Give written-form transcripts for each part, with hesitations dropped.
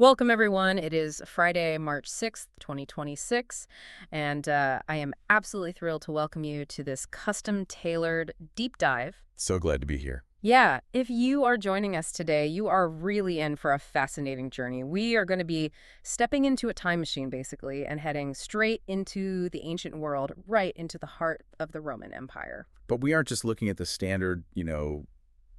Welcome, everyone. It is Friday, March 6th, 2026, and I am absolutely thrilled to welcome you to this custom-tailored deep dive. So glad to be here. Yeah, if you are joining us today, you are really in for a fascinating journey. We are going to be stepping into a time machine, basically, and heading straight into the ancient world, right into the heart of the Roman Empire. But we aren't just looking at the standard,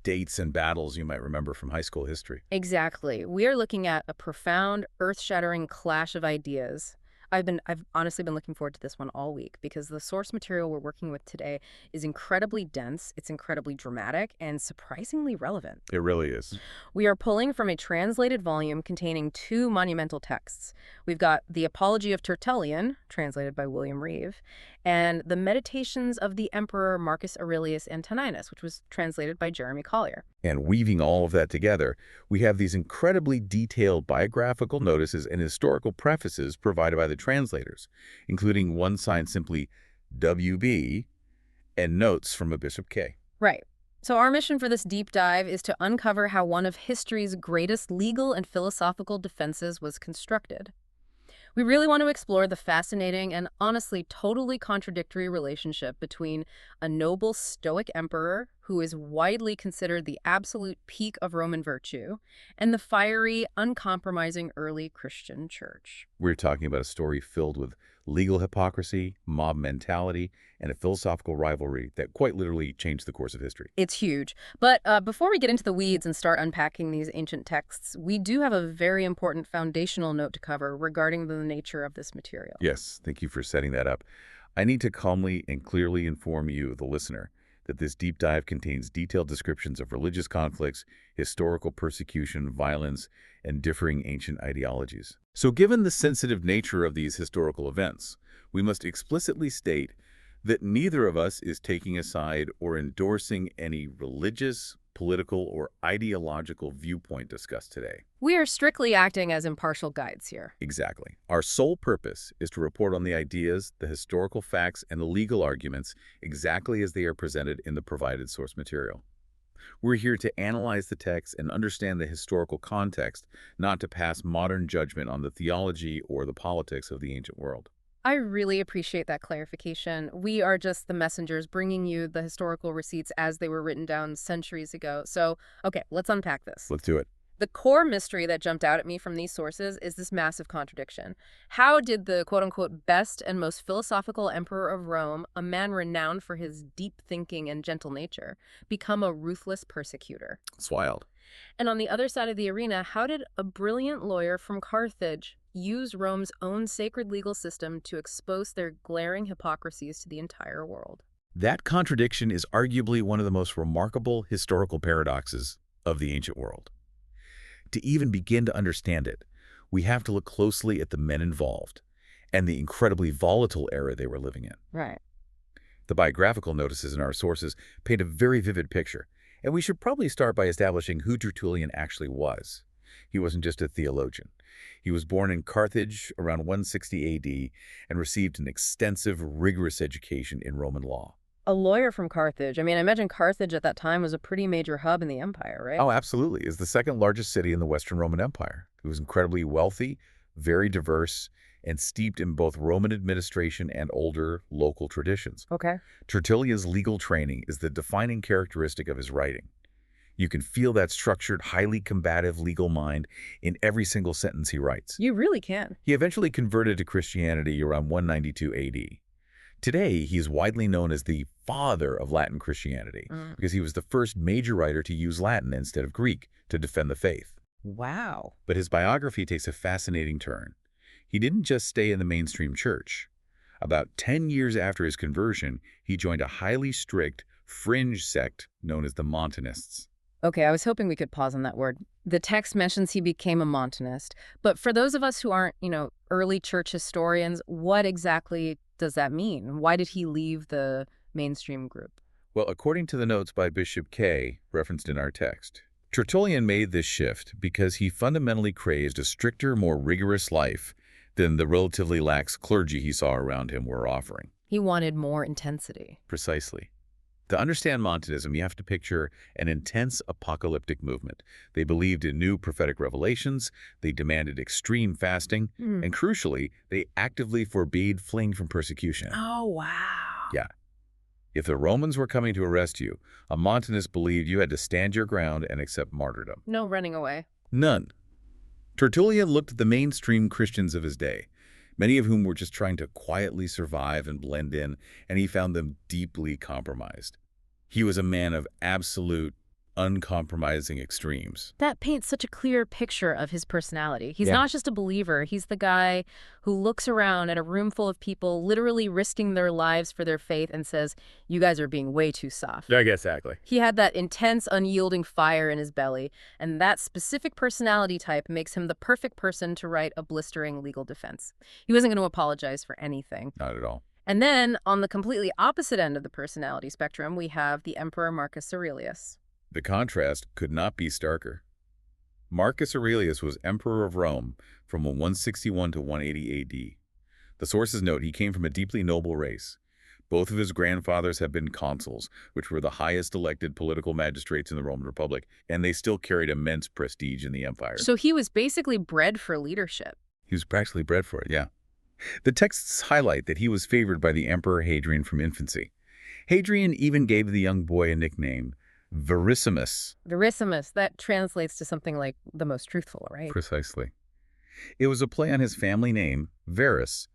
dates and battles you might remember from high school history. Exactly. We are looking at a profound, earth-shattering clash of ideas. I've honestly been looking forward to this one all week because the source material we're working with today is incredibly dense, it's incredibly dramatic, and surprisingly relevant. It really is. We are pulling from a translated volume containing two monumental texts. We've got the Apology of Tertullian, translated by William Reeve, and the Meditations of the Emperor Marcus Aurelius Antoninus, which was translated by Jeremy Collier. And weaving all of that together, we have these incredibly detailed biographical notices and historical prefaces provided by the translators, including one signed simply WB and notes from a Bishop K. Right. So our mission for this deep dive is to uncover how one of history's greatest legal and philosophical defenses was constructed. We really want to explore the fascinating and honestly totally contradictory relationship between a noble Stoic emperor, who is widely considered the absolute peak of Roman virtue, and the fiery, uncompromising early Christian church. We're talking about a story filled with legal hypocrisy, mob mentality, and a philosophical rivalry that quite literally changed the course of history. It's huge. But before we get into the weeds and start unpacking these ancient texts, we do have a very important foundational note to cover regarding the nature of this material. Yes, thank you for setting that up. I need to calmly and clearly inform you, the listener, that this deep dive contains detailed descriptions of religious conflicts, historical persecution, violence, and differing ancient ideologies. So given the sensitive nature of these historical events, we must explicitly state that neither of us is taking a side or endorsing any religious, political, or ideological viewpoint discussed today. We are strictly acting as impartial guides here. Exactly. Our sole purpose is to report on the ideas, the historical facts, and the legal arguments exactly as they are presented in the provided source material. We're here to analyze the text and understand the historical context, not to pass modern judgment on the theology or the politics of the ancient world. I really appreciate that clarification. We are just the messengers bringing you the historical receipts as they were written down centuries ago. So, okay, let's unpack this. Let's do it. The core mystery that jumped out at me from these sources is this massive contradiction. How did the quote-unquote best and most philosophical emperor of Rome, a man renowned for his deep thinking and gentle nature, become a ruthless persecutor? It's wild. And on the other side of the arena, how did a brilliant lawyer from Carthage use Rome's own sacred legal system to expose their glaring hypocrisies to the entire world? That contradiction is arguably one of the most remarkable historical paradoxes of the ancient world. To even begin to understand it, we have to look closely at the men involved and the incredibly volatile era they were living in. Right. The biographical notices in our sources paint a very vivid picture, and we should probably start by establishing who Tertullian actually was. He wasn't just a theologian. He was born in Carthage around 160 AD and received an extensive, rigorous education in Roman law. A lawyer from Carthage. I mean, I imagine Carthage at that time was a pretty major hub in the empire, right? Oh, absolutely. It's the second largest city in the Western Roman Empire. It was incredibly wealthy, very diverse, and steeped in both Roman administration and older local traditions. Okay. Tertullian's legal training is the defining characteristic of his writing. You can feel that structured, highly combative legal mind in every single sentence he writes. You really can. He eventually converted to Christianity around 192 AD. Today, he is widely known as the father of Latin Christianity because he was the first major writer to use Latin instead of Greek to defend the faith. Wow. But his biography takes a fascinating turn. He didn't just stay in the mainstream church. About 10 years after his conversion, he joined a highly strict, fringe sect known as the Montanists. Okay, I was hoping we could pause on that word. The text mentions he became a Montanist, but for those of us who aren't, early church historians, what exactly does that mean? Why did he leave the mainstream group? Well, according to the notes by Bishop K, referenced in our text, Tertullian made this shift because he fundamentally craved a stricter, more rigorous life than the relatively lax clergy he saw around him were offering. He wanted more intensity. Precisely. To understand Montanism, you have to picture an intense apocalyptic movement. They believed in new prophetic revelations, they demanded extreme fasting, Hmm. and crucially, they actively forbade fleeing from persecution. Oh, wow. Yeah, if the Romans were coming to arrest you, a Montanist believed you had to stand your ground and accept martyrdom. No running away. None. Tertullian looked at the mainstream Christians of his day, many of whom were just trying to quietly survive and blend in, and he found them deeply compromised. He was a man of absolute, uncompromising extremes. That paints such a clear picture of his personality. He's Yeah. not just a believer, he's the guy who looks around at a room full of people literally risking their lives for their faith and says, "You guys are being way too soft." Yeah, exactly. He had that intense, unyielding fire in his belly, and that specific personality type makes him the perfect person to write a blistering legal defense. He wasn't going to apologize for anything. Not at all. And then, on the completely opposite end of the personality spectrum, we have the Emperor Marcus Aurelius. The contrast could not be starker. Marcus Aurelius was emperor of Rome from 161 to 180 AD. The sources note he came from a deeply noble race. Both of his grandfathers had been consuls, which were the highest elected political magistrates in the Roman Republic, and they still carried immense prestige in the empire. So he was basically bred for leadership. He was practically bred for it, yeah. The texts highlight that he was favored by the Emperor Hadrian from infancy. Hadrian even gave the young boy a nickname, Verissimus. Verissimus, that translates to something like the most truthful, right? Precisely. It was a play on his family name, Verus,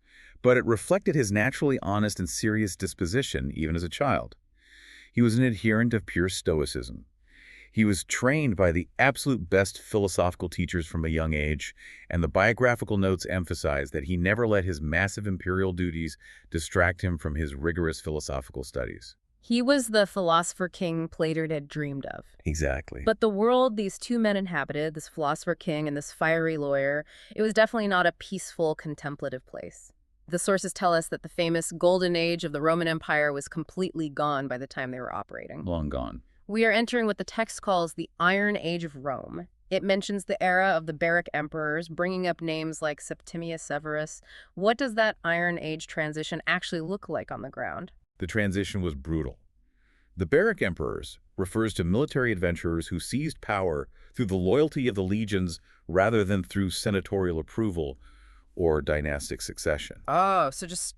but it reflected his naturally honest and serious disposition even as a child. He was an adherent of pure stoicism. He was trained by the absolute best philosophical teachers from a young age, and the biographical notes emphasize that he never let his massive imperial duties distract him from his rigorous philosophical studies. He was the philosopher king Plato had dreamed of. Exactly. But the world these two men inhabited, this philosopher king and this fiery lawyer, it was definitely not a peaceful, contemplative place. The sources tell us that the famous golden age of the Roman Empire was completely gone by the time they were operating. Long gone. We are entering what the text calls the Iron Age of Rome. It mentions the era of the Baric emperors, bringing up names like Septimius Severus. What does that Iron Age transition actually look like on the ground? The transition was brutal. The Baric emperors refers to military adventurers who seized power through the loyalty of the legions rather than through senatorial approval or dynastic succession. Oh, so just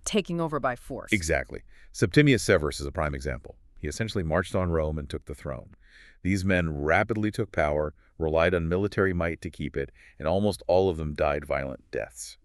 taking over by force. Exactly. Septimius Severus is a prime example. He essentially marched on Rome and took the throne. These men rapidly took power, relied on military might to keep it, and almost all of them died violent deaths.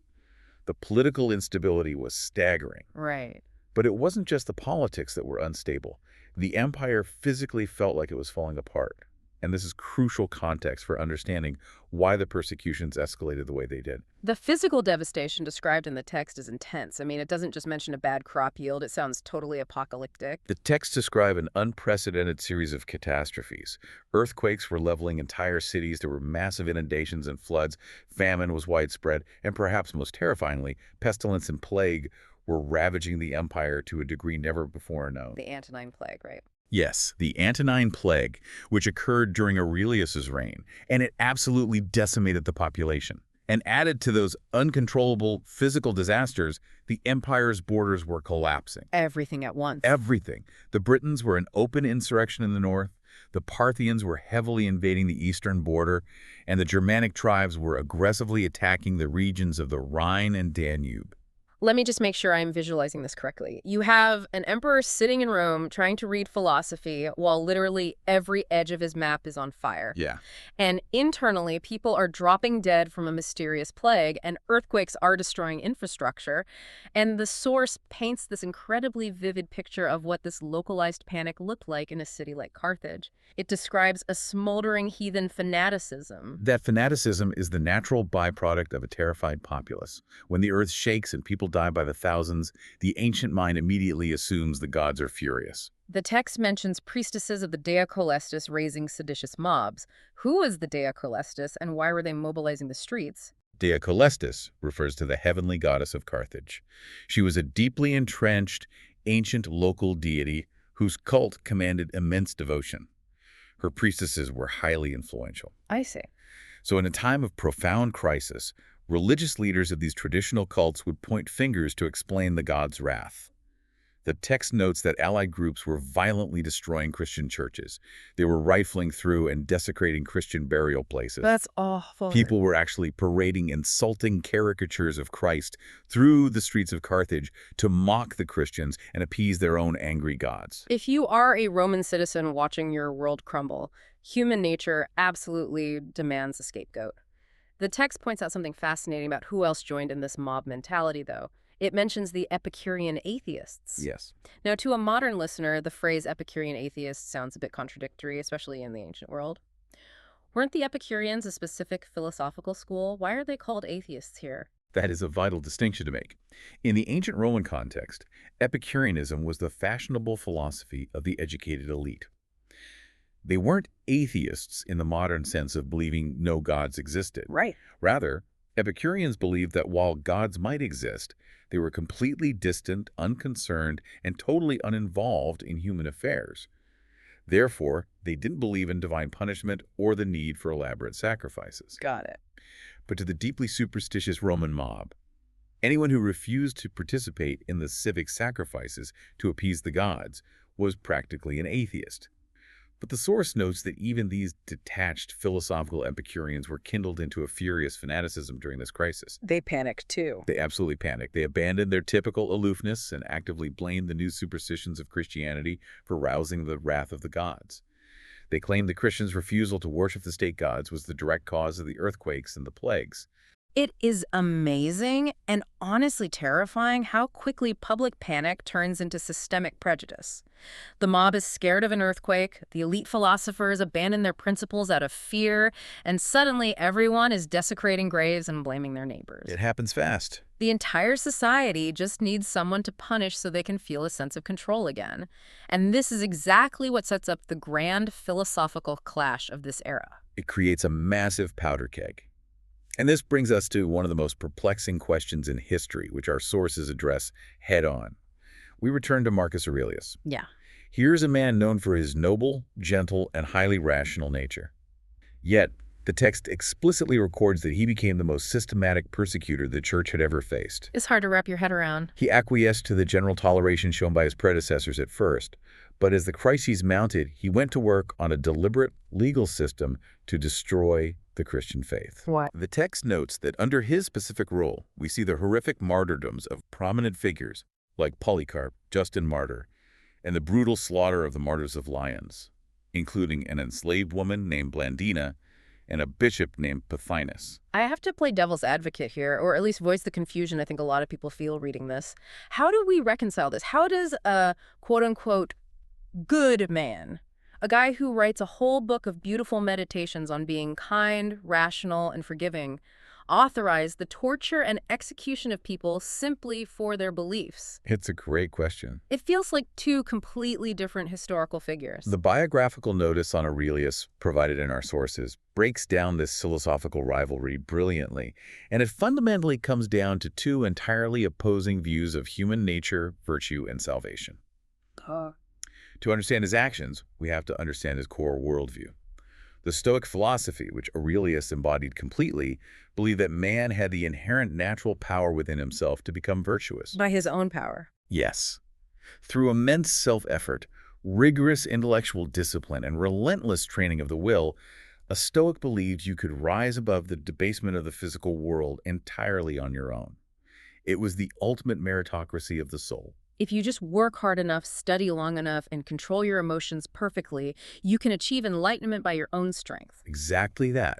The political instability was staggering. Right. But it wasn't just the politics that were unstable. The empire physically felt like it was falling apart. And this is crucial context for understanding why the persecutions escalated the way they did. The physical devastation described in the text is intense. I mean, it doesn't just mention a bad crop yield. It sounds totally apocalyptic. The texts describe an unprecedented series of catastrophes. Earthquakes were leveling entire cities. There were massive inundations and floods. Famine was widespread. And perhaps most terrifyingly, pestilence and plague were ravaging the empire to a degree never before known. The Antonine Plague, right? Yes, the Antonine Plague, which occurred during Aurelius's reign, and it absolutely decimated the population. And added to those uncontrollable physical disasters, the empire's borders were collapsing. Everything at once. Everything. The Britons were in open insurrection in the north, the Parthians were heavily invading the eastern border, and the Germanic tribes were aggressively attacking the regions of the Rhine and Danube. Let me just make sure I'm visualizing this correctly. You have an emperor sitting in Rome trying to read philosophy while literally every edge of his map is on fire. Yeah. And internally, people are dropping dead from a mysterious plague, and earthquakes are destroying infrastructure. And the source paints this incredibly vivid picture of what this localized panic looked like in a city like Carthage. It describes a smoldering heathen fanaticism. That fanaticism is the natural byproduct of a terrified populace. When the earth shakes and people die by the thousands, the ancient mind immediately assumes the gods are furious. The text mentions priestesses of the Dea Coelestis raising seditious mobs. Who is the Dea Coelestis, and why were they mobilizing the streets? Dea Coelestis refers to the heavenly goddess of Carthage. She was a deeply entrenched, ancient local deity whose cult commanded immense devotion. Her priestesses were highly influential. I see. So in a time of profound crisis, religious leaders of these traditional cults would point fingers to explain the god's wrath. The text notes that Allied groups were violently destroying Christian churches. They were rifling through and desecrating Christian burial places. That's awful. People were actually parading insulting caricatures of Christ through the streets of Carthage to mock the Christians and appease their own angry gods. If you are a Roman citizen watching your world crumble, human nature absolutely demands a scapegoat. The text points out something fascinating about who else joined in this mob mentality, though. It mentions the Epicurean atheists. Yes. Now, to a modern listener, the phrase Epicurean atheist sounds a bit contradictory, especially in the ancient world. Weren't the Epicureans a specific philosophical school? Why are they called atheists here? That is a vital distinction to make. In the ancient Roman context, Epicureanism was the fashionable philosophy of the educated elite. They weren't atheists in the modern sense of believing no gods existed. Right. Rather, Epicureans believed that while gods might exist, they were completely distant, unconcerned, and totally uninvolved in human affairs. Therefore, they didn't believe in divine punishment or the need for elaborate sacrifices. Got it. But to the deeply superstitious Roman mob, anyone who refused to participate in the civic sacrifices to appease the gods was practically an atheist. But the source notes that even these detached philosophical Epicureans were kindled into a furious fanaticism during this crisis. They panicked, too. They absolutely panicked. They abandoned their typical aloofness and actively blamed the new superstitions of Christianity for rousing the wrath of the gods. They claimed the Christians' refusal to worship the state gods was the direct cause of the earthquakes and the plagues. It is amazing and honestly terrifying how quickly public panic turns into systemic prejudice. The mob is scared of an earthquake, the elite philosophers abandon their principles out of fear, and suddenly everyone is desecrating graves and blaming their neighbors. It happens fast. The entire society just needs someone to punish so they can feel a sense of control again. And this is exactly what sets up the grand philosophical clash of this era. It creates a massive powder keg. And this brings us to one of the most perplexing questions in history, which our sources address head-on. We return to Marcus Aurelius. Yeah. Here's a man known for his noble, gentle, and highly rational nature. Yet, the text explicitly records that he became the most systematic persecutor the church had ever faced. It's hard to wrap your head around. He acquiesced to the general toleration shown by his predecessors at first, but as the crises mounted, he went to work on a deliberate legal system to destroy the Christian faith. What? The text notes that under his specific rule, we see the horrific martyrdoms of prominent figures like Polycarp, Justin Martyr, and the brutal slaughter of the martyrs of Lyons, including an enslaved woman named Blandina and a bishop named Pothinus. I have to play devil's advocate here, or at least voice the confusion I think a lot of people feel reading this. How do we reconcile this? How does a quote-unquote good man, a guy who writes a whole book of beautiful meditations on being kind, rational, and forgiving, authorize the torture and execution of people simply for their beliefs? It's a great question. It feels like two completely different historical figures. The biographical notice on Aurelius provided in our sources breaks down this philosophical rivalry brilliantly, and it fundamentally comes down to two entirely opposing views of human nature, virtue, and salvation. To understand his actions, we have to understand his core worldview. The Stoic philosophy, which Aurelius embodied completely, believed that man had the inherent natural power within himself to become virtuous. By his own power. Yes. Through immense self-effort, rigorous intellectual discipline, and relentless training of the will, a Stoic believed you could rise above the debasement of the physical world entirely on your own. It was the ultimate meritocracy of the soul. If you just work hard enough, study long enough, and control your emotions perfectly, you can achieve enlightenment by your own strength. Exactly that.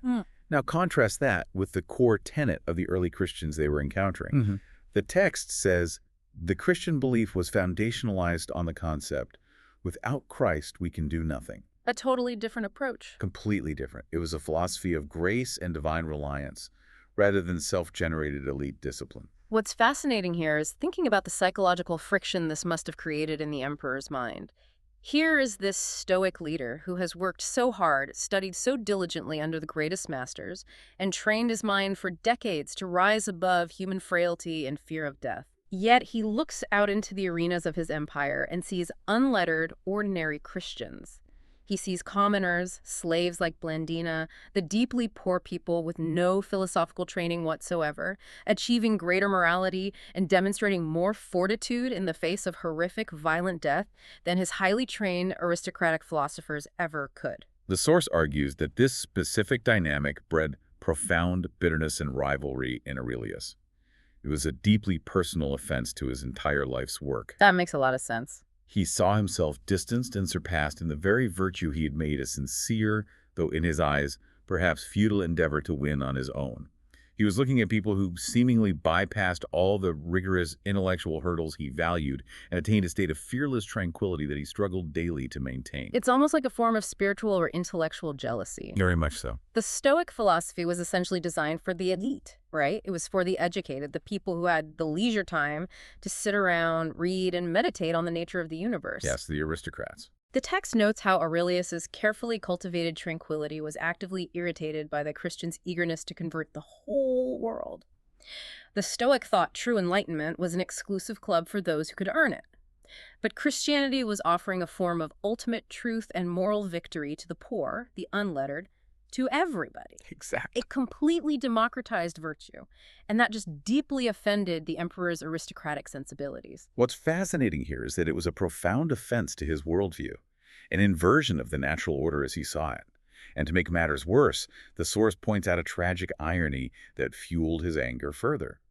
Now contrast that with the core tenet of the early Christians they were encountering. The text says, the Christian belief was foundationalized on the concept, without Christ we can do nothing. A totally different approach. Completely different. It was a philosophy of grace and divine reliance, rather than self-generated elite discipline. What's fascinating here is thinking about the psychological friction this must have created in the emperor's mind. Here is this Stoic leader who has worked so hard, studied so diligently under the greatest masters, and trained his mind for decades to rise above human frailty and fear of death. Yet he looks out into the arenas of his empire and sees unlettered, ordinary Christians. He sees commoners, slaves like Blandina, the deeply poor people with no philosophical training whatsoever, achieving greater morality and demonstrating more fortitude in the face of horrific, violent death than his highly trained aristocratic philosophers ever could. The source argues that this specific dynamic bred profound bitterness and rivalry in Aurelius. It was a deeply personal offense to his entire life's work. That makes a lot of sense. He saw himself distanced and surpassed in the very virtue he had made a sincere, though in his eyes, perhaps futile endeavor to win on his own. He was looking at people who seemingly bypassed all the rigorous intellectual hurdles he valued and attained a state of fearless tranquility that he struggled daily to maintain. It's almost like a form of spiritual or intellectual jealousy. Very much so. The Stoic philosophy was essentially designed for the elite, right? It was for the educated, the people who had the leisure time to sit around, read, and meditate on the nature of the universe. Yes, the aristocrats. The text notes how Aurelius's carefully cultivated tranquility was actively irritated by the Christians' eagerness to convert the whole world. The Stoic thought true enlightenment was an exclusive club for those who could earn it. But Christianity was offering a form of ultimate truth and moral victory to the poor, the unlettered, to everybody. Exactly. It completely democratized virtue, and that just deeply offended the emperor's aristocratic sensibilities. What's fascinating here is that it was a profound offense to his worldview, an inversion of the natural order as he saw it. And to make matters worse, the source points out a tragic irony that fueled his anger further.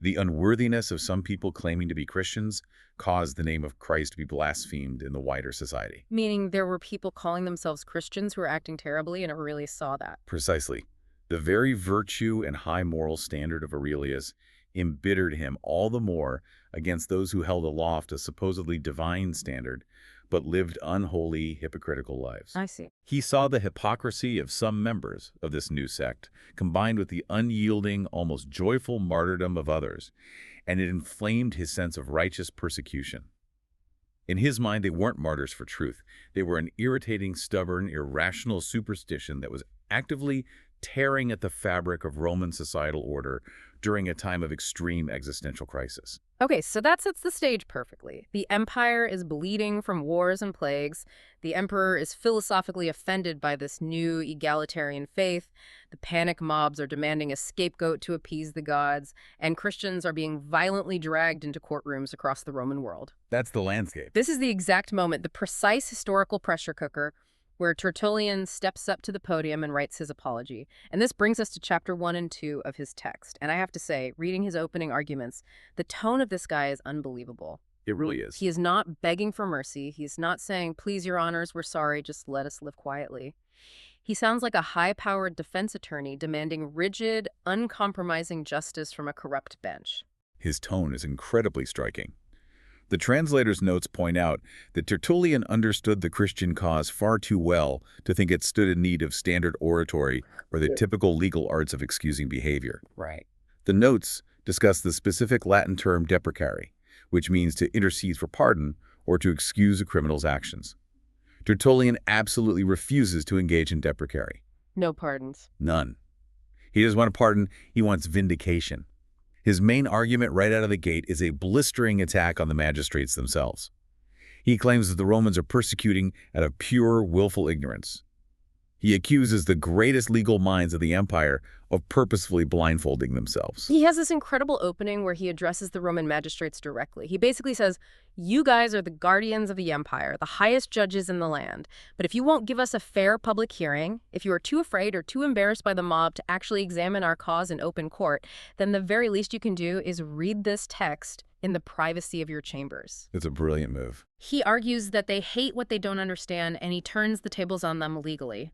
The unworthiness of some people claiming to be Christians caused the name of Christ to be blasphemed in the wider society. Meaning there were people calling themselves Christians who were acting terribly, and Aurelius saw that. Precisely. The very virtue and high moral standard of Aurelius embittered him all the more against those who held aloft a supposedly divine standard, but lived unholy, hypocritical lives. I see. He saw the hypocrisy of some members of this new sect, combined with the unyielding, almost joyful martyrdom of others, and it inflamed his sense of righteous persecution. In his mind, they weren't martyrs for truth. They were an irritating, stubborn, irrational superstition that was actively tearing at the fabric of Roman societal order during a time of extreme existential crisis. Okay, so that sets the stage perfectly. The empire is bleeding from wars and plagues. The emperor is philosophically offended by this new egalitarian faith. The panic mobs are demanding a scapegoat to appease the gods, and Christians are being violently dragged into courtrooms across the Roman world. That's the landscape. This is the exact moment, the precise historical pressure cooker, where Tertullian steps up to the podium and writes his apology. And this brings us to chapter 1 and 2 of his text. And I have to say, reading his opening arguments, the tone of this guy is unbelievable. It really is. He is not begging for mercy. He's not saying, please, your honors, we're sorry, just let us live quietly. He sounds like a high-powered defense attorney demanding rigid, uncompromising justice from a corrupt bench. His tone is incredibly striking. The translator's notes point out that Tertullian understood the Christian cause far too well to think it stood in need of standard oratory or the typical legal arts of excusing behavior. Right. The notes discuss the specific Latin term deprecare, which means to intercede for pardon or to excuse a criminal's actions. Tertullian absolutely refuses to engage in deprecare. No pardons. None. He doesn't want a pardon, he wants vindication. His main argument right out of the gate is a blistering attack on the magistrates themselves. He claims that the Romans are persecuting out of pure, willful ignorance. He accuses the greatest legal minds of the empire of purposefully blindfolding themselves. He has this incredible opening where he addresses the Roman magistrates directly. He basically says, you guys are the guardians of the empire, the highest judges in the land. But if you won't give us a fair public hearing, if you are too afraid or too embarrassed by the mob to actually examine our cause in open court, then the very least you can do is read this text in the privacy of your chambers. It's a brilliant move. He argues that they hate what they don't understand, and he turns the tables on them legally.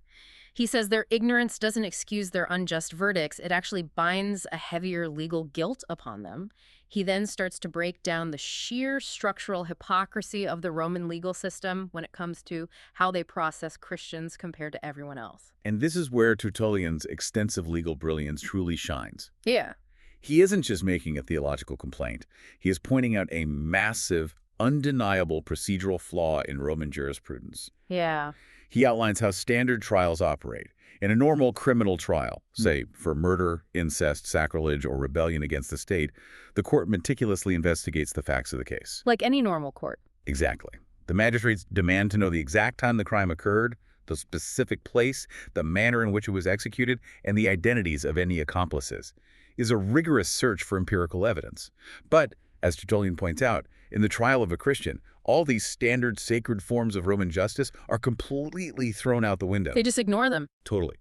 He says their ignorance doesn't excuse their unjust verdicts. It actually binds a heavier legal guilt upon them. He then starts to break down the sheer structural hypocrisy of the Roman legal system when it comes to how they process Christians compared to everyone else. And this is where Tertullian's extensive legal brilliance truly shines. Yeah. He isn't just making a theological complaint. He is pointing out a massive, undeniable procedural flaw in Roman jurisprudence. Yeah. He outlines how standard trials operate. In a normal criminal trial, say for murder, incest, sacrilege, or rebellion against the state, the court meticulously investigates the facts of the case. Like any normal court. Exactly. The magistrates demand to know the exact time the crime occurred, the specific place, the manner in which it was executed, and the identities of any accomplices. It is a rigorous search for empirical evidence. But, as Tertullian points out, in the trial of a Christian, all these standard sacred forms of Roman justice are completely thrown out the window. They just ignore them. Totally.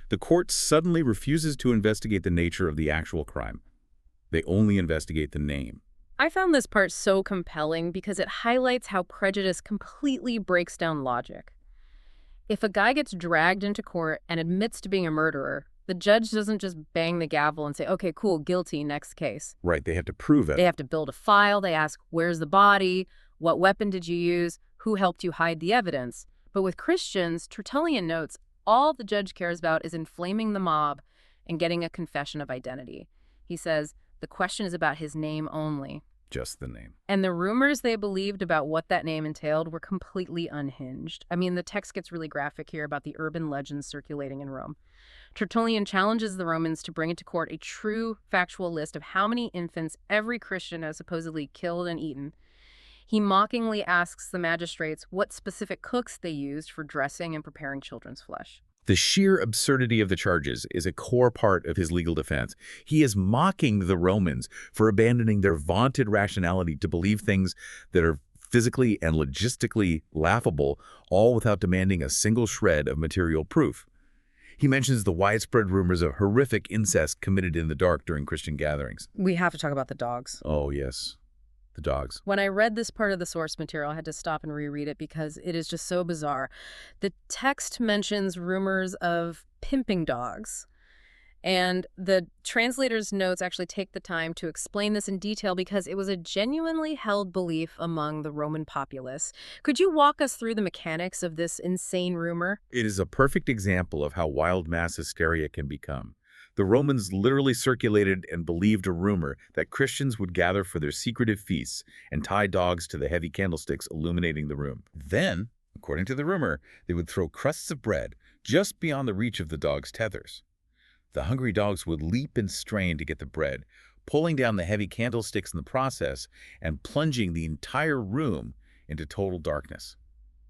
The court suddenly refuses to investigate the nature of the actual crime. They only investigate the name. I found this part so compelling because it highlights how prejudice completely breaks down logic. If a guy gets dragged into court and admits to being a murderer, the judge doesn't just bang the gavel and say, okay, cool, guilty, next case. Right, they have to prove it. They have to build a file. They ask, where's the body? What weapon did you use? Who helped you hide the evidence? But with Christians, Tertullian notes, all the judge cares about is inflaming the mob and getting a confession of identity. He says, the question is about his name only. Just the name. And the rumors they believed about what that name entailed were completely unhinged. I mean, the text gets really graphic here about the urban legends circulating in Rome. Tertullian challenges the Romans to bring into court a true factual list of how many infants every Christian has supposedly killed and eaten. He mockingly asks the magistrates what specific cooks they used for dressing and preparing children's flesh. The sheer absurdity of the charges is a core part of his legal defense. He is mocking the Romans for abandoning their vaunted rationality to believe things that are physically and logistically laughable, all without demanding a single shred of material proof. He mentions the widespread rumors of horrific incest committed in the dark during Christian gatherings. We have to talk about the dogs. Oh, yes. The dogs. When I read this part of the source material, I had to stop and reread it because it is just so bizarre. The text mentions rumors of pimping dogs. And the translator's notes actually take the time to explain this in detail because it was a genuinely held belief among the Roman populace. Could you walk us through the mechanics of this insane rumor? It is a perfect example of how wild mass hysteria can become. The Romans literally circulated and believed a rumor that Christians would gather for their secretive feasts and tie dogs to the heavy candlesticks illuminating the room. Then, according to the rumor, they would throw crusts of bread just beyond the reach of the dogs' tethers. The hungry dogs would leap and strain to get the bread, pulling down the heavy candlesticks in the process and plunging the entire room into total darkness.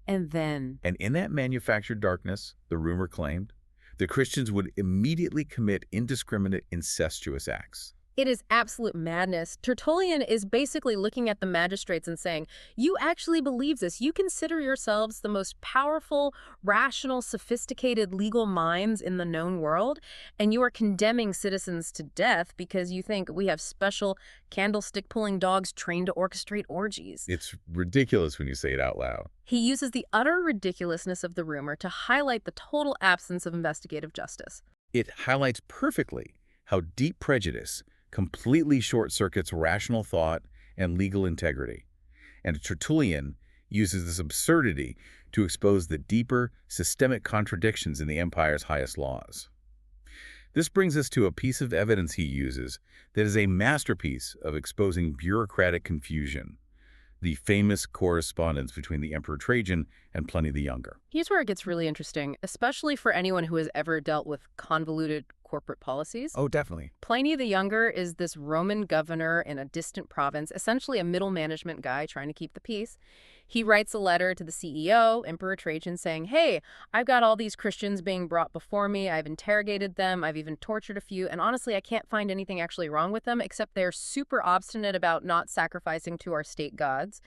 And in that manufactured darkness, the rumor claimed, the Christians would immediately commit indiscriminate incestuous acts. it is absolute madness. Tertullian is basically looking at the magistrates and saying, you actually believe this. You consider yourselves the most powerful, rational, sophisticated legal minds in the known world, and you are condemning citizens to death because you think we have special candlestick-pulling dogs trained to orchestrate orgies. It's ridiculous when you say it out loud. He uses the utter ridiculousness of the rumor to highlight the total absence of investigative justice. It highlights perfectly how deep prejudice completely short-circuits rational thought and legal integrity. And Tertullian uses this absurdity to expose the deeper, systemic contradictions in the empire's highest laws. This brings us to a piece of evidence he uses that is a masterpiece of exposing bureaucratic confusion: the famous correspondence between the Emperor Trajan and Pliny the Younger. Here's where it gets really interesting, especially for anyone who has ever dealt with convoluted corporate policies. Oh, definitely. Pliny the Younger is this Roman governor in a distant province, essentially a middle management guy trying to keep the peace. He writes a letter to the CEO, Emperor Trajan, saying, hey, I've got all these Christians being brought before me. I've interrogated them. I've even tortured a few. And honestly, I can't find anything actually wrong with them, except they're super obstinate about not sacrificing to our state gods.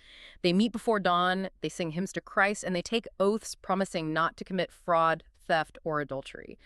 They meet before dawn, they sing hymns to Christ, and they take oaths promising not to commit fraud, theft, or adultery.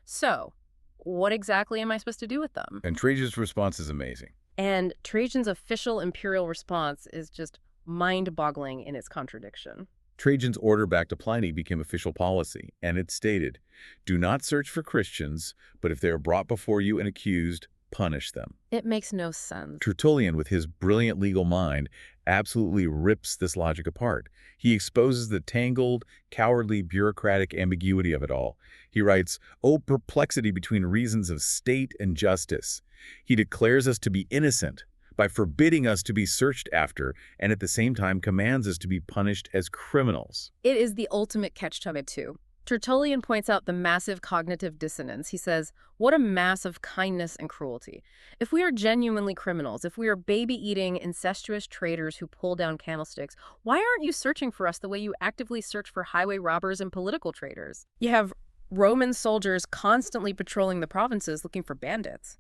So, what exactly am I supposed to do with them? And Trajan's response is amazing. And Trajan's official imperial response is just mind-boggling in its contradiction. Trajan's order back to Pliny became official policy, and it stated, do not search for Christians, but if they are brought before you and accused, punish them. It makes no sense. Tertullian, with his brilliant legal mind, absolutely rips this logic apart. He exposes the tangled, cowardly, bureaucratic ambiguity of it all. He writes, "O perplexity between reasons of state and justice." He declares us to be innocent by forbidding us to be searched after, and at the same time commands us to be punished as criminals. It is the ultimate catch-22. Tertullian points out the massive cognitive dissonance. He says, what a mass of kindness and cruelty. If we are genuinely criminals, if we are baby-eating, incestuous traitors who pull down candlesticks, why aren't you searching for us the way you actively search for highway robbers and political traitors? You have Roman soldiers constantly patrolling the provinces looking for bandits.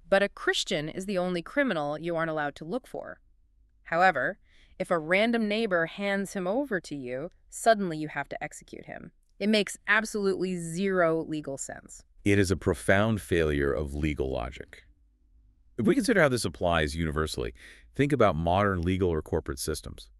But a Christian is the only criminal you aren't allowed to look for. However, if a random neighbor hands him over to you, suddenly you have to execute him. It makes absolutely zero legal sense. It is a profound failure of legal logic. If we consider how this applies universally, think about modern legal or corporate systems.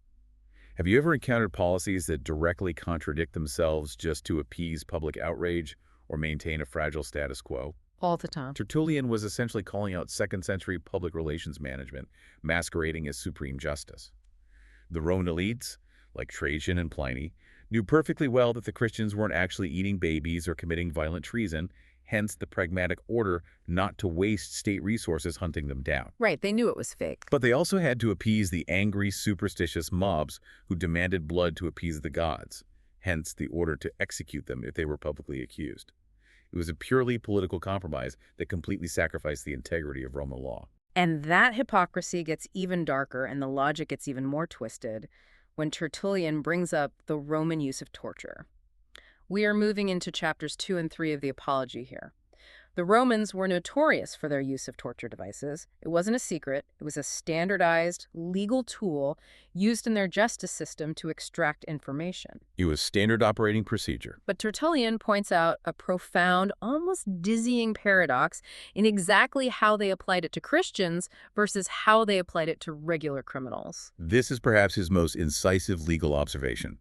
Have you ever encountered policies that directly contradict themselves just to appease public outrage or maintain a fragile status quo? All the time. Tertullian was essentially calling out second-century public relations management, masquerading as supreme justice. The Roman elites, like Trajan and Pliny, knew perfectly well that the Christians weren't actually eating babies or committing violent treason, hence the pragmatic order not to waste state resources hunting them down. Right, they knew it was fake. But they also had to appease the angry, superstitious mobs who demanded blood to appease the gods, hence the order to execute them if they were publicly accused. It was a purely political compromise that completely sacrificed the integrity of Roman law. And that hypocrisy gets even darker and the logic gets even more twisted when Tertullian brings up the Roman use of torture. We are moving into chapters 2 and 3 of the Apology here. The Romans were notorious for their use of torture devices. It wasn't a secret. It was a standardized legal tool used in their justice system to extract information. It was standard operating procedure. But Tertullian points out a profound, almost dizzying paradox in exactly how they applied it to Christians versus how they applied it to regular criminals. This is perhaps his most incisive legal observation.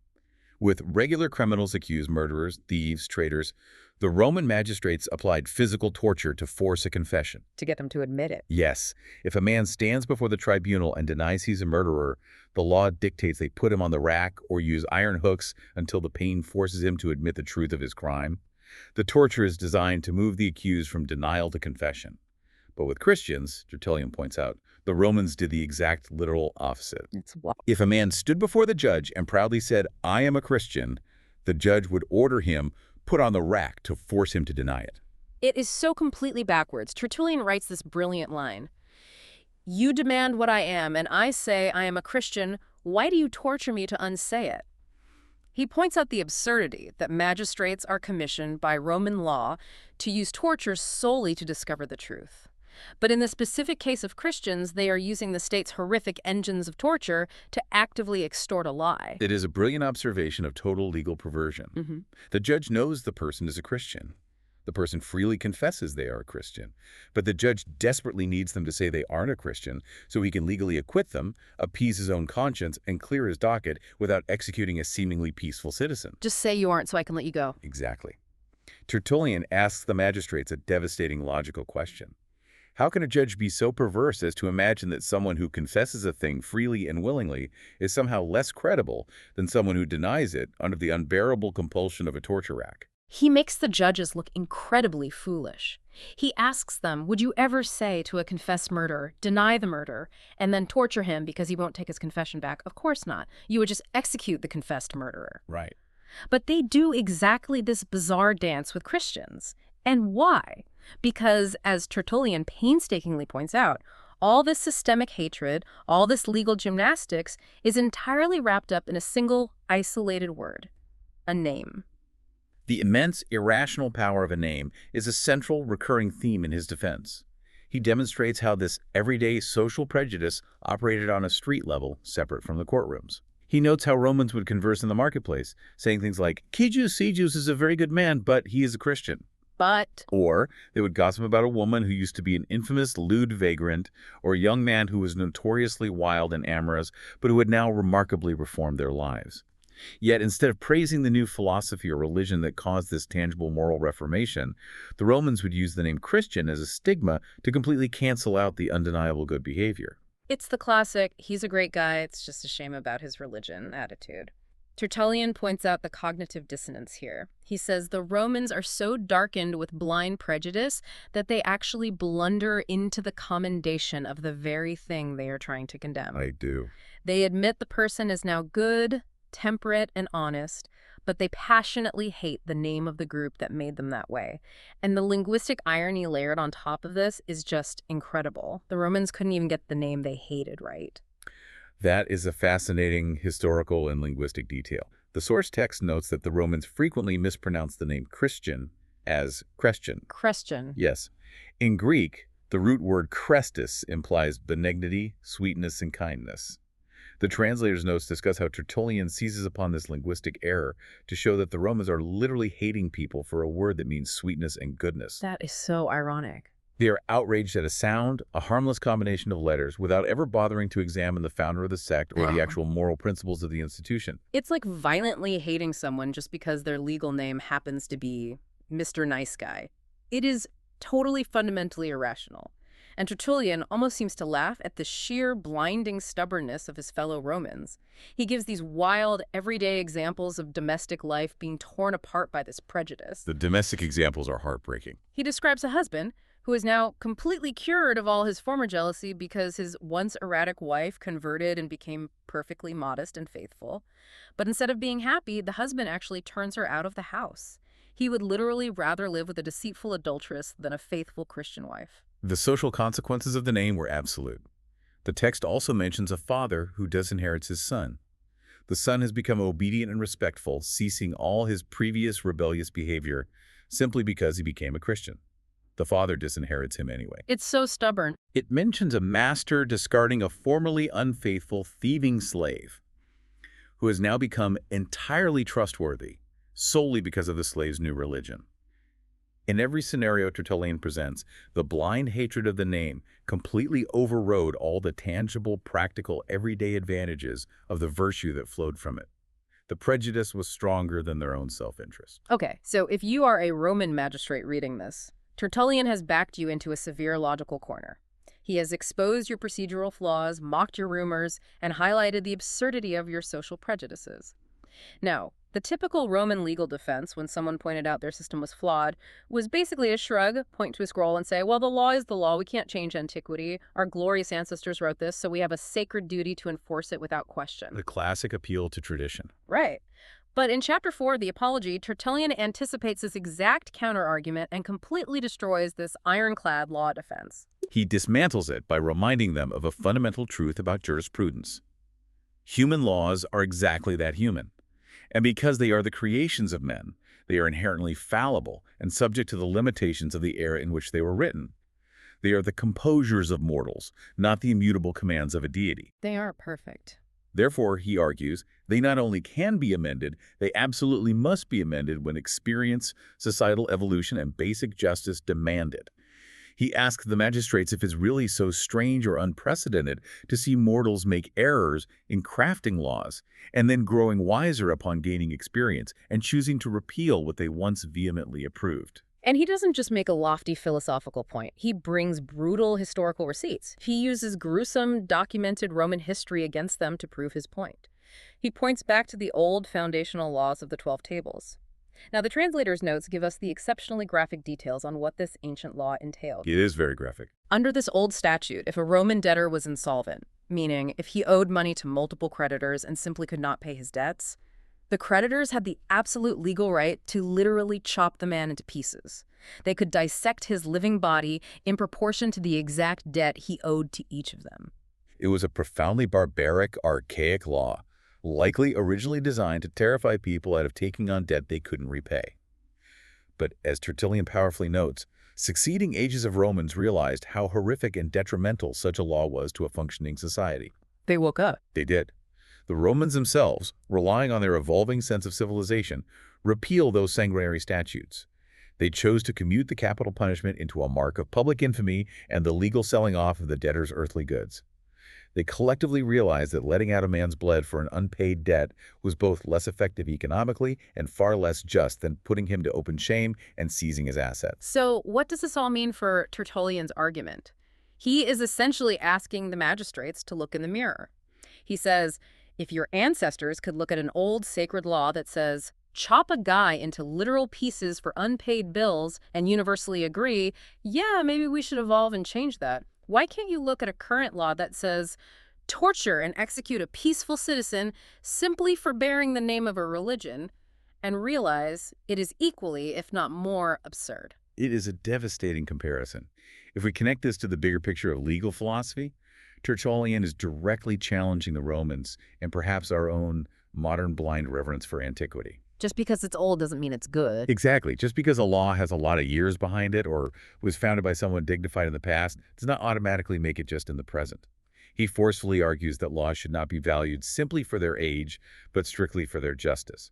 With regular criminals accused murderers, thieves, traitors, the Roman magistrates applied physical torture to force a confession. To get them to admit it. Yes, if a man stands before the tribunal and denies he's a murderer, the law dictates they put him on the rack or use iron hooks until the pain forces him to admit the truth of his crime. The torture is designed to move the accused from denial to confession. But with Christians, Tertullian points out, the Romans did the exact literal opposite. It's wild. If a man stood before the judge and proudly said, "I am a Christian," the judge would order him put on the rack to force him to deny it. It is so completely backwards. Tertullian writes this brilliant line. You demand what I am, and I say I am a Christian. Why do you torture me to unsay it? He points out the absurdity that magistrates are commissioned by Roman law to use torture solely to discover the truth. But in the specific case of Christians, they are using the state's horrific engines of torture to actively extort a lie. It is a brilliant observation of total legal perversion. The judge knows the person is a Christian. The person freely confesses they are a Christian. But the judge desperately needs them to say they aren't a Christian so he can legally acquit them, appease his own conscience, and clear his docket without executing a seemingly peaceful citizen. Just say you aren't so I can let you go. Exactly. Tertullian asks the magistrates a devastating logical question. How can a judge be so perverse as to imagine that someone who confesses a thing freely and willingly is somehow less credible than someone who denies it under the unbearable compulsion of a torture rack? He makes the judges look incredibly foolish. He asks them, would you ever say to a confessed murderer, deny the murder, and then torture him because he won't take his confession back? Of course not. You would just execute the confessed murderer. Right. But they do exactly this bizarre dance with Christians. And why? Because, as Tertullian painstakingly points out, all this systemic hatred, all this legal gymnastics is entirely wrapped up in a single, isolated word, a name. The immense, irrational power of a name is a central, recurring theme in his defense. He demonstrates how this everyday social prejudice operated on a street level, separate from the courtrooms. He notes how Romans would converse in the marketplace, saying things like, Quijus Sejus is a very good man, but he is a Christian. But... Or they would gossip about a woman who used to be an infamous lewd vagrant, or a young man who was notoriously wild and amorous, but who had now remarkably reformed their lives. Yet instead of praising the new philosophy or religion that caused this tangible moral reformation, the Romans would use the name Christian as a stigma to completely cancel out the undeniable good behavior. It's the classic, he's a great guy, it's just a shame about his religion attitude. Tertullian points out the cognitive dissonance here. He says the Romans are so darkened with blind prejudice that they actually blunder into the commendation of the very thing they are trying to condemn. I do. They admit the person is now good, temperate, and honest, but they passionately hate the name of the group that made them that way. And the linguistic irony layered on top of this is just incredible. The Romans couldn't even get the name they hated right. That is a fascinating historical and linguistic detail. The source text notes that the Romans frequently mispronounced the name Christian as Christian. Christian. Yes. In Greek, the root word Chrestus implies benignity, sweetness, and kindness. The translator's notes discuss how Tertullian seizes upon this linguistic error to show that the Romans are literally hating people for a word that means sweetness and goodness. That is so ironic. They are outraged at a sound, a harmless combination of letters, without ever bothering to examine the founder of the sect or the actual moral principles of the institution. It's like violently hating someone just because their legal name happens to be Mr. Nice Guy. It is totally fundamentally irrational. And Tertullian almost seems to laugh at the sheer blinding stubbornness of his fellow Romans. He gives these wild, everyday examples of domestic life being torn apart by this prejudice. The domestic examples are heartbreaking. He describes a husband who is now completely cured of all his former jealousy because his once erratic wife converted and became perfectly modest and faithful. But instead of being happy, the husband actually turns her out of the house. He would literally rather live with a deceitful adulteress than a faithful Christian wife. The social consequences of the name were absolute. The text also mentions a father who disinherits his son. The son has become obedient and respectful, ceasing all his previous rebellious behavior simply because he became a Christian. The father disinherits him anyway. It's so stubborn. It mentions a master discarding a formerly unfaithful, thieving slave who has now become entirely trustworthy solely because of the slave's new religion. In every scenario Tertullian presents, the blind hatred of the name completely overrode all the tangible, practical, everyday advantages of the virtue that flowed from it. The prejudice was stronger than their own self-interest. Okay, so if you are a Roman magistrate reading this, Tertullian has backed you into a severe logical corner. He has exposed your procedural flaws, mocked your rumors, and highlighted the absurdity of your social prejudices. Now, the typical Roman legal defense when someone pointed out their system was flawed was basically a shrug, point to a scroll, and say, well, the law is the law. We can't change antiquity. Our glorious ancestors wrote this, so we have a sacred duty to enforce it without question. The classic appeal to tradition. Right. But in Chapter 4 of the Apology, Tertullian anticipates this exact counter-argument and completely destroys this ironclad law defense. He dismantles it by reminding them of a fundamental truth about jurisprudence. Human laws are exactly that, human. And because they are the creations of men, they are inherently fallible and subject to the limitations of the era in which they were written. They are the composures of mortals, not the immutable commands of a deity. They aren't perfect. Therefore, he argues, they not only can be amended, they absolutely must be amended when experience, societal evolution, and basic justice demand it. He asks the magistrates if it's really so strange or unprecedented to see mortals make errors in crafting laws, and then growing wiser upon gaining experience and choosing to repeal what they once vehemently approved. And he doesn't just make a lofty philosophical point. He brings brutal historical receipts. He uses gruesome, documented Roman history against them to prove his point. He points back to the old foundational laws of the 12 Tables. Now, the translator's notes give us the exceptionally graphic details on what this ancient law entailed. It is very graphic. Under this old statute, if a Roman debtor was insolvent, meaning if he owed money to multiple creditors and simply could not pay his debts, the creditors had the absolute legal right to literally chop the man into pieces. They could dissect his living body in proportion to the exact debt he owed to each of them. It was a profoundly barbaric, archaic law, likely originally designed to terrify people out of taking on debt they couldn't repay. But as Tertullian powerfully notes, succeeding ages of Romans realized how horrific and detrimental such a law was to a functioning society. They woke up. They did. The Romans themselves, relying on their evolving sense of civilization, repealed those sanguinary statutes. They chose to commute the capital punishment into a mark of public infamy and the legal selling off of the debtor's earthly goods. They collectively realized that letting out a man's blood for an unpaid debt was both less effective economically and far less just than putting him to open shame and seizing his assets. So what does this all mean for Tertullian's argument? He is essentially asking the magistrates to look in the mirror. He says, if your ancestors could look at an old sacred law that says, chop a guy into literal pieces for unpaid bills and universally agree, yeah, maybe we should evolve and change that. Why can't you look at a current law that says, torture and execute a peaceful citizen simply for bearing the name of a religion, and realize it is equally, if not more, absurd. It is a devastating comparison. If we connect this to the bigger picture of legal philosophy, Tertullian is directly challenging the Romans and perhaps our own modern blind reverence for antiquity. Just because it's old doesn't mean it's good. Exactly. Just because a law has a lot of years behind it or was founded by someone dignified in the past does not automatically make it just in the present. He forcefully argues that laws should not be valued simply for their age, but strictly for their justice.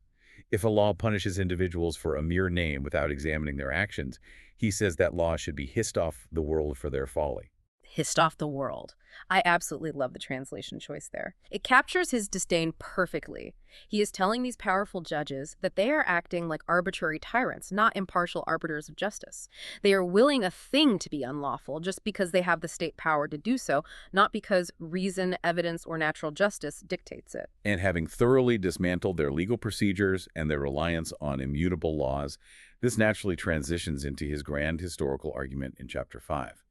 If a law punishes individuals for a mere name without examining their actions, he says that law should be hissed off the world for their folly. Hissed off the world. I absolutely love the translation choice there. It captures his disdain perfectly. He is telling these powerful judges that they are acting like arbitrary tyrants, not impartial arbiters of justice. They are willing a thing to be unlawful just because they have the state power to do so, not because reason, evidence, or natural justice dictates it. And having thoroughly dismantled their legal procedures and their reliance on immutable laws, this naturally transitions into his grand historical argument in Chapter 5.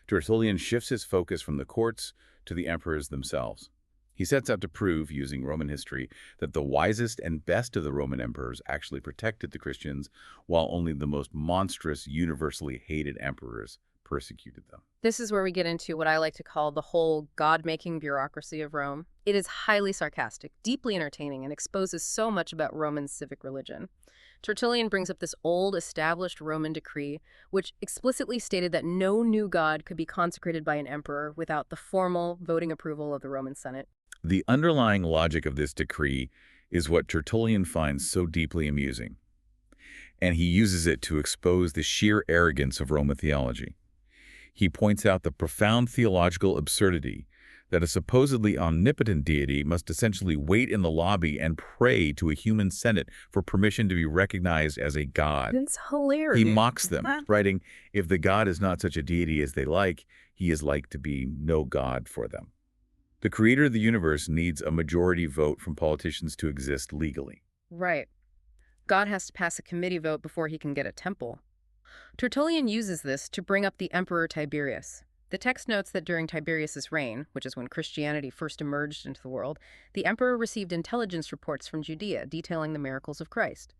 Tertullian shifts his focus from the courts to the emperors themselves. He sets out to prove, using Roman history, that the wisest and best of the Roman emperors actually protected the Christians, while only the most monstrous, universally hated emperors persecuted them. This is where we get into what I like to call the whole God-making bureaucracy of Rome. It is highly sarcastic, deeply entertaining, and exposes so much about Roman civic religion. Tertullian brings up this old, established Roman decree, which explicitly stated that no new god could be consecrated by an emperor without the formal voting approval of the Roman Senate. The underlying logic of this decree is what Tertullian finds so deeply amusing, and he uses it to expose the sheer arrogance of Roman theology. He points out the profound theological absurdity that a supposedly omnipotent deity must essentially wait in the lobby and pray to a human senate for permission to be recognized as a god. It's hilarious. He mocks them, writing, "If the god is not such a deity as they like, he is like to be no god for them." The creator of the universe needs a majority vote from politicians to exist legally. Right. God has to pass a committee vote before he can get a temple. Tertullian uses this to bring up the Emperor Tiberius. The text notes that during Tiberius's reign, which is when Christianity first emerged into the world, the emperor received intelligence reports from Judea detailing the miracles of Christ.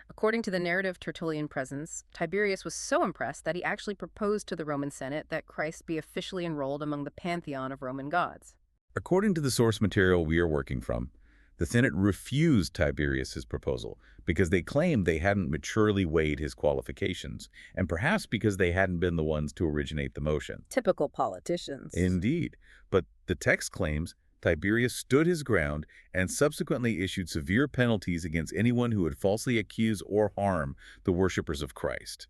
According to the narrative Tertullian presents, Tiberius was so impressed that he actually proposed to the Roman Senate that Christ be officially enrolled among the pantheon of Roman gods. According to the source material we are working from, the Senate refused Tiberius's proposal because they claimed they hadn't maturely weighed his qualifications, and perhaps because they hadn't been the ones to originate the motion. Typical politicians. Indeed. But the text claims Tiberius stood his ground and subsequently issued severe penalties against anyone who would falsely accuse or harm the worshippers of Christ.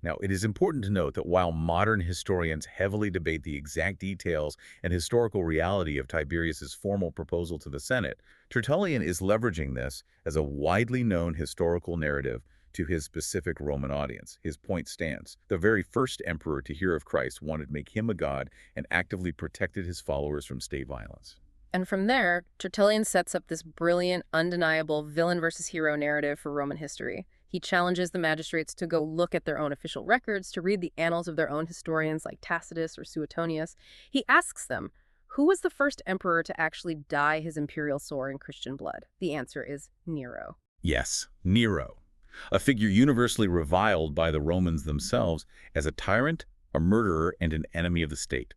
Now, it is important to note that while modern historians heavily debate the exact details and historical reality of Tiberius's formal proposal to the Senate, Tertullian is leveraging this as a widely known historical narrative to his specific Roman audience. His point stands. The very first emperor to hear of Christ wanted to make him a god and actively protected his followers from state violence. And from there, Tertullian sets up this brilliant, undeniable villain versus hero narrative for Roman history. He challenges the magistrates to go look at their own official records, to read the annals of their own historians like Tacitus or Suetonius. He asks them, who was the first emperor to actually dye his imperial sore in Christian blood? The answer is Nero. Yes, Nero, a figure universally reviled by the Romans themselves as a tyrant, a murderer, and an enemy of the state.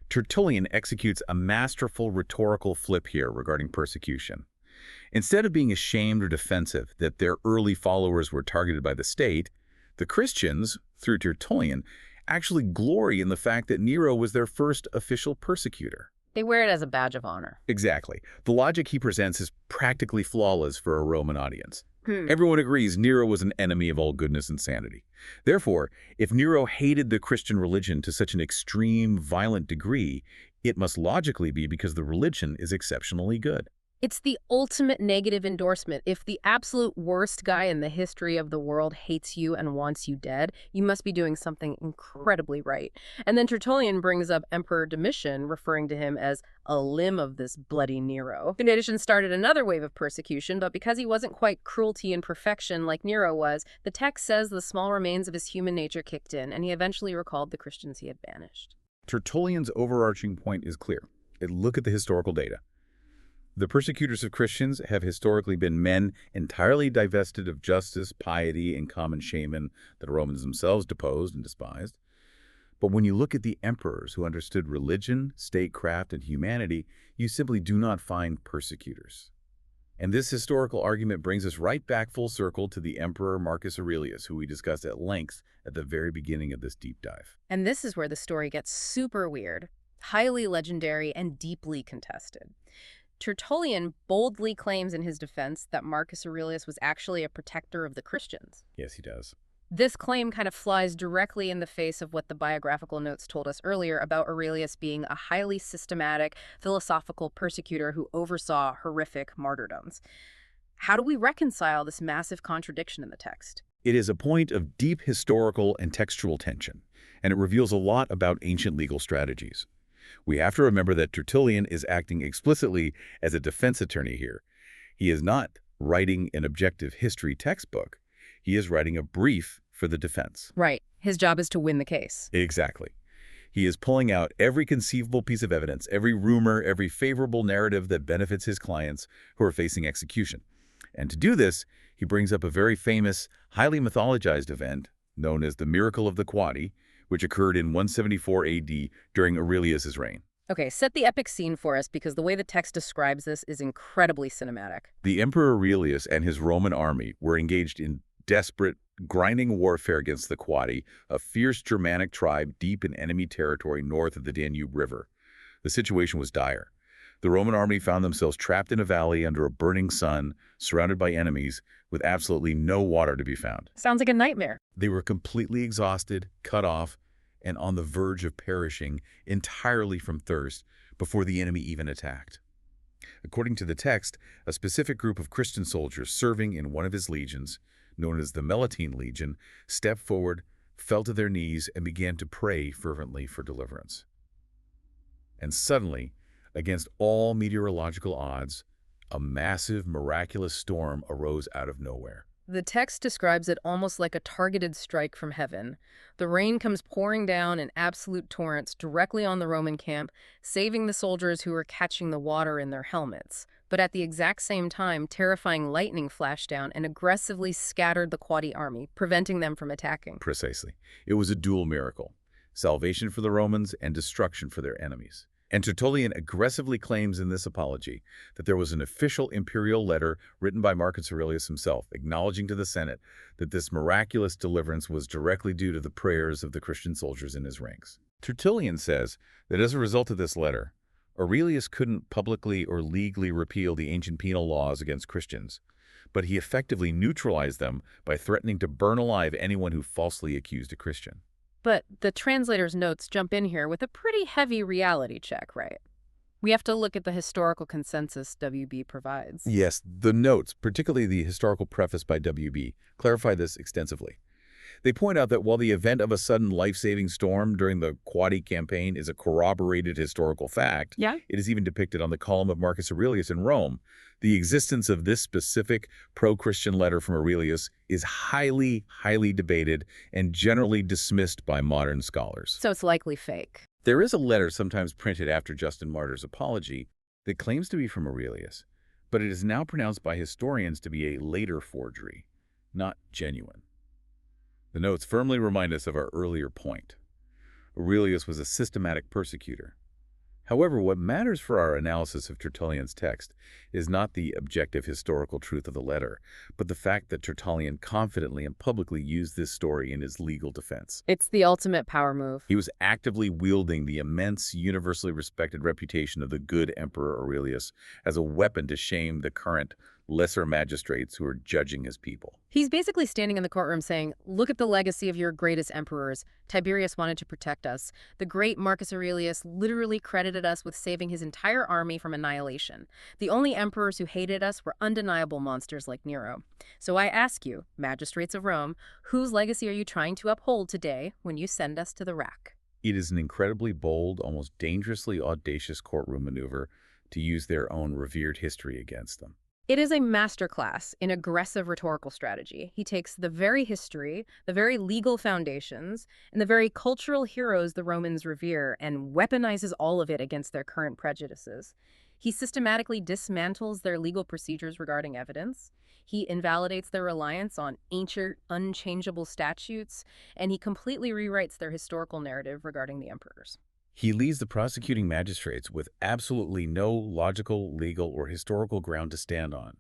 Tertullian executes a masterful rhetorical flip here regarding persecution. Instead of being ashamed or defensive that their early followers were targeted by the state, the Christians, through Tertullian, actually glory in the fact that Nero was their first official persecutor. They wear it as a badge of honor. Exactly. The logic he presents is practically flawless for a Roman audience. Everyone agrees Nero was an enemy of all goodness and sanity. Therefore, if Nero hated the Christian religion to such an extreme, violent degree, it must logically be because the religion is exceptionally good. It's the ultimate negative endorsement. If the absolute worst guy in the history of the world hates you and wants you dead, you must be doing something incredibly right. And then Tertullian brings up Emperor Domitian, referring to him as a limb of this bloody Nero. Domitian started another wave of persecution, but because he wasn't quite cruelty and perfection like Nero was, the text says the small remains of his human nature kicked in, and he eventually recalled the Christians he had banished. Tertullian's overarching point is clear. Look at the historical data. The persecutors of Christians have historically been men entirely divested of justice, piety, and common shaman that the Romans themselves deposed and despised. But when you look at the emperors who understood religion, statecraft, and humanity, you simply do not find persecutors. And this historical argument brings us right back full circle to the Emperor Marcus Aurelius, who we discussed at length at the very beginning of this deep dive. And this is where the story gets super weird, highly legendary, and deeply contested. Tertullian boldly claims in his defense that Marcus Aurelius was actually a protector of the Christians. Yes, he does. This claim kind of flies directly in the face of what the biographical notes told us earlier about Aurelius being a highly systematic, philosophical persecutor who oversaw horrific martyrdoms. How do we reconcile this massive contradiction in the text? It is a point of deep historical and textual tension, and it reveals a lot about ancient legal strategies. We have to remember that Tertullian is acting explicitly as a defense attorney here. He is not writing an objective history textbook. He is writing a brief for the defense. Right. His job is to win the case. Exactly. He is pulling out every conceivable piece of evidence, every rumor, every favorable narrative that benefits his clients who are facing execution. And to do this, he brings up a very famous, highly mythologized event known as the Miracle of the Quadi, which occurred in 174 AD during Aurelius's reign. Okay, set the epic scene for us because the way the text describes this is incredibly cinematic. The Emperor Aurelius and his Roman army were engaged in desperate, grinding warfare against the Quadi, a fierce Germanic tribe deep in enemy territory north of the Danube River. The situation was dire. The Roman army found themselves trapped in a valley under a burning sun, surrounded by enemies, with absolutely no water to be found. Sounds like a nightmare. They were completely exhausted, cut off, and on the verge of perishing entirely from thirst before the enemy even attacked. According to the text, a specific group of Christian soldiers serving in one of his legions, known as the Melitene Legion, stepped forward, fell to their knees, and began to pray fervently for deliverance. And suddenly, against all meteorological odds, a massive, miraculous storm arose out of nowhere. The text describes it almost like a targeted strike from heaven. The rain comes pouring down in absolute torrents directly on the Roman camp, saving the soldiers who were catching the water in their helmets. But at the exact same time, terrifying lightning flashed down and aggressively scattered the Quadi army, preventing them from attacking. Precisely. It was a dual miracle: salvation for the Romans and destruction for their enemies. And Tertullian aggressively claims in this apology that there was an official imperial letter written by Marcus Aurelius himself, acknowledging to the Senate that this miraculous deliverance was directly due to the prayers of the Christian soldiers in his ranks. Tertullian says that as a result of this letter, Aurelius couldn't publicly or legally repeal the ancient penal laws against Christians, but he effectively neutralized them by threatening to burn alive anyone who falsely accused a Christian. But the translator's notes jump in here with a pretty heavy reality check, right? We have to look at the historical consensus WB provides. Yes, the notes, particularly the historical preface by WB, clarify this extensively. They point out that while the event of a sudden life-saving storm during the Quadi campaign is a corroborated historical fact, Yeah? it is even depicted on the column of Marcus Aurelius in Rome. The existence of this specific pro-Christian letter from Aurelius is highly, highly debated and generally dismissed by modern scholars. So it's likely fake. There is a letter sometimes printed after Justin Martyr's apology that claims to be from Aurelius, but it is now pronounced by historians to be a later forgery, not genuine. The notes firmly remind us of our earlier point. Aurelius was a systematic persecutor. However, what matters for our analysis of Tertullian's text is not the objective historical truth of the letter, but the fact that Tertullian confidently and publicly used this story in his legal defense. It's the ultimate power move. He was actively wielding the immense, universally respected reputation of the good Emperor Aurelius as a weapon to shame the current, lesser magistrates who are judging his people. He's basically standing in the courtroom saying, look at the legacy of your greatest emperors. Tiberius wanted to protect us. The great Marcus Aurelius literally credited us with saving his entire army from annihilation. The only emperors who hated us were undeniable monsters like Nero. So I ask you, magistrates of Rome, whose legacy are you trying to uphold today when you send us to the rack? It is an incredibly bold, almost dangerously audacious courtroom maneuver to use their own revered history against them. It is a masterclass in aggressive rhetorical strategy. He takes the very history, the very legal foundations, and the very cultural heroes the Romans revere and weaponizes all of it against their current prejudices. He systematically dismantles their legal procedures regarding evidence. He invalidates their reliance on ancient, unchangeable statutes, and he completely rewrites their historical narrative regarding the emperors. He leaves the prosecuting magistrates with absolutely no logical, legal, or historical ground to stand on.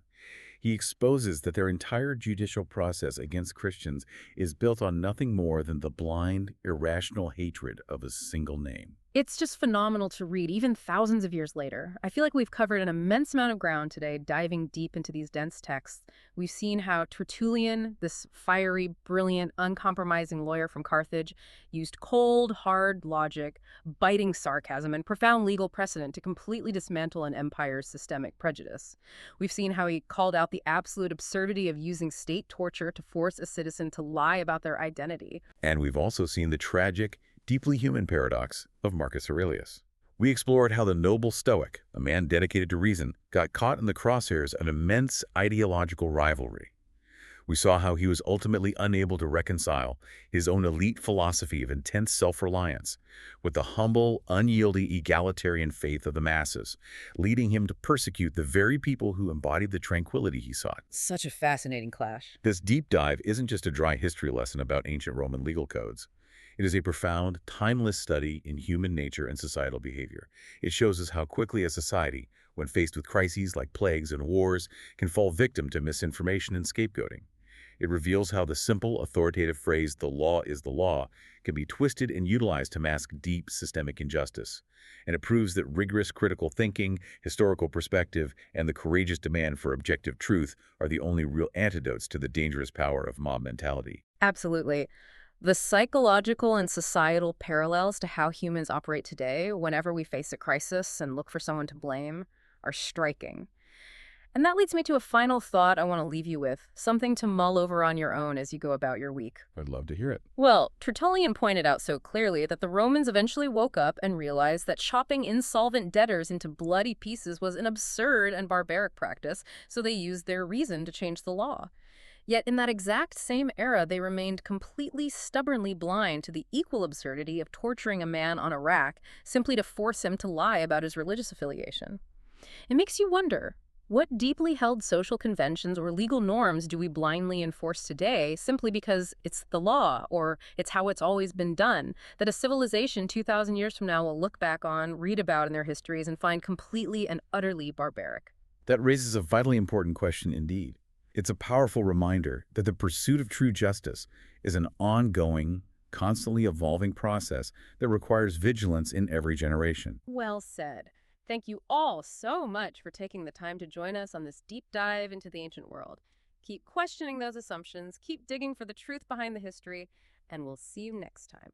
He exposes that their entire judicial process against Christians is built on nothing more than the blind, irrational hatred of a single name. It's just phenomenal to read, even thousands of years later. I feel like we've covered an immense amount of ground today, diving deep into these dense texts. We've seen how Tertullian, this fiery, brilliant, uncompromising lawyer from Carthage, used cold, hard logic, biting sarcasm, and profound legal precedent to completely dismantle an empire's systemic prejudice. We've seen how he called out the absolute absurdity of using state torture to force a citizen to lie about their identity. And we've also seen the tragic, deeply human paradox of Marcus Aurelius. We explored how the noble Stoic, a man dedicated to reason, got caught in the crosshairs of an immense ideological rivalry. We saw how he was ultimately unable to reconcile his own elite philosophy of intense self-reliance with the humble, unyielding egalitarian faith of the masses, leading him to persecute the very people who embodied the tranquility he sought. Such a fascinating clash. This deep dive isn't just a dry history lesson about ancient Roman legal codes. It is a profound, timeless study in human nature and societal behavior. It shows us how quickly a society, when faced with crises like plagues and wars, can fall victim to misinformation and scapegoating. It reveals how the simple, authoritative phrase, "the law is the law," can be twisted and utilized to mask deep systemic injustice. And it proves that rigorous critical thinking, historical perspective, and the courageous demand for objective truth are the only real antidotes to the dangerous power of mob mentality. Absolutely. The psychological and societal parallels to how humans operate today, whenever we face a crisis and look for someone to blame, are striking. And that leads me to a final thought I want to leave you with, something to mull over on your own as you go about your week. I'd love to hear it. Well, Tertullian pointed out so clearly that the Romans eventually woke up and realized that chopping insolvent debtors into bloody pieces was an absurd and barbaric practice, so they used their reason to change the law. Yet in that exact same era, they remained completely stubbornly blind to the equal absurdity of torturing a man on a rack simply to force him to lie about his religious affiliation. It makes you wonder, what deeply held social conventions or legal norms do we blindly enforce today simply because it's the law or it's how it's always been done, that a civilization 2,000 years from now will look back on, read about in their histories, and find completely and utterly barbaric? That raises a vitally important question indeed. It's a powerful reminder that the pursuit of true justice is an ongoing, constantly evolving process that requires vigilance in every generation. Well said. Thank you all so much for taking the time to join us on this deep dive into the ancient world. Keep questioning those assumptions, keep digging for the truth behind the history, and we'll see you next time.